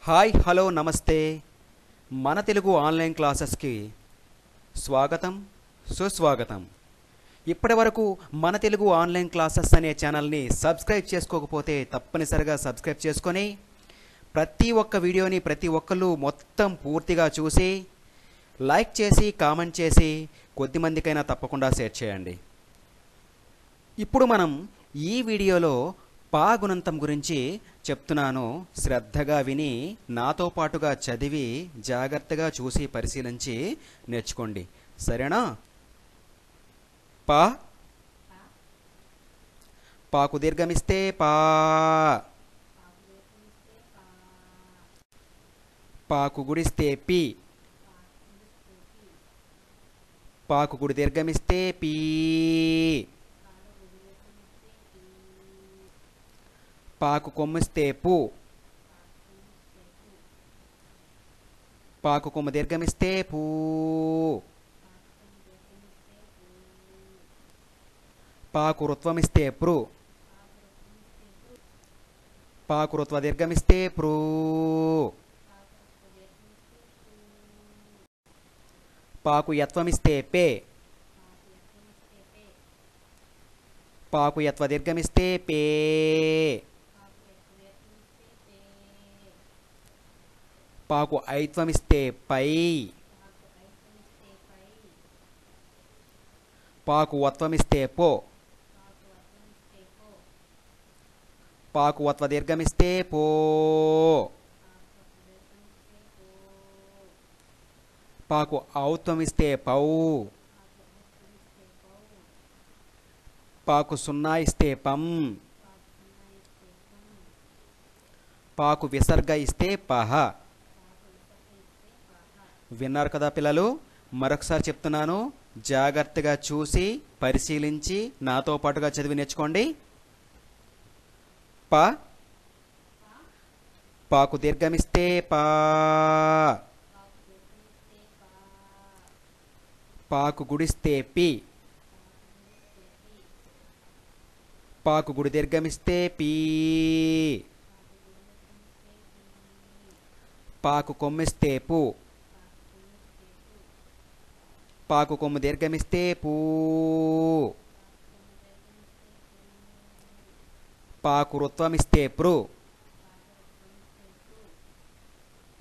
Hi hello నమస్తే మన Telugu online క్లాసెస్కి స్వాగతం సుస్వాగతం. ఇప్పటి వరకు మన తెలుగు ఆన్లైన్ క్లాసెస్ అనే ఛానల్ని సబ్స్క్రైబ్ చేసుకోకపోతే తప్పనిసరిగా సబ్స్క్రైబ్ చేసుకొని ప్రతి ఒక్క వీడియోని ప్రతి ఒక్కళ్ళు మొత్తం పూర్తిగా చూసి లైక్ చేసి కామెంట్ చేసి కొద్దిమందికైనా తప్పకుండా షేర్ చేయండి. ఇప్పుడు మనం ఈ వీడియోలో పా గుణంతం గురించి చెప్తున్నాను. శ్రద్ధగా విని నాతో పాటుగా చదివి జాగ్రత్తగా చూసి పరిశీలించి నేర్చుకోండి, సరేనా? పా, పాకు దీర్ఘమిస్తే పా, పాకు గుడిస్తే పి, పాకు గుడి దీర్ఘమిస్తే పీ, పాకు కొమ్మిస్తే పు, పాకు కొమ్ము దీర్ఘమిస్తే పూ, పాకు రుత్వమిస్తే ప్రు, పాకు రుత్వ దీర్ఘమిస్తే ప్రూ, పాకు యత్వమిస్తే పే, పాకు యత్వ దీర్ఘమిస్తే పే, పాకు ఐత్వమిస్తే పై, పాకు వత్వమిస్తే పో, పాకు వత్వ దీర్ఘమిస్తే పో, పాకు ఔత్వమిస్తే పౌ, పాకు సున్నా ఇస్తే పం, పాకు విసర్గ ఇస్తే పహ. విన్నారు కదా పిల్లలు? మరొకసారి చెప్తున్నాను, జాగ్రత్తగా చూసి పరిశీలించి నాతో పాటుగా చదివి నేర్చుకోండి. ప, పాకు దీర్ఘమిస్తే పా, పాకు గుడిస్తే పి, పాకు గుడి దీర్ఘమిస్తే పీ, పాకు కొమ్మిస్తే పు, పాకు కొమ్ము దీర్ఘమిస్తే పూ, పాకు రుత్వమిస్తే ప్రు,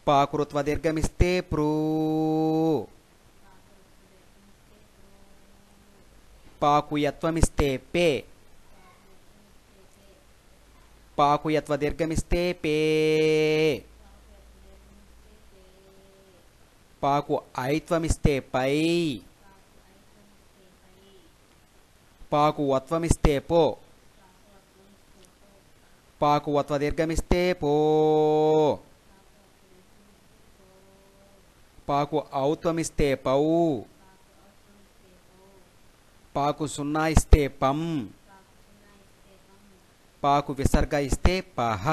పాకు రుత్వ దీర్ఘమిస్తే ప్రూ, పాకు యత్వమిస్తే పే, పాకు యత్వ దీర్ఘమిస్తే పే, పాకు ఐత్వమిస్తే పై, పాకు వత్వమిస్తే పో, పాకు వత్వ దీర్ఘమిస్తే పో, పాకు ఔత్వమిస్తే పౌ, పాకు సున్నా ఇస్తే పం, పాకు విసర్గ ఇస్తే పహ.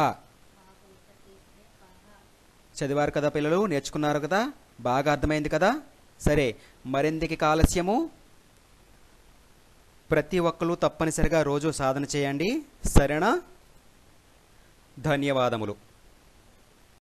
చదివారు కదా పిల్లలు? నేర్చుకున్నారు కదా? బాగా అర్థమైంది కదా? సరే, మరెందుకు ఆలస్యము? ప్రతి ఒక్కరు తప్పనిసరిగా రోజు సాధన చేయండి, సరేనా? ధన్యవాదములు.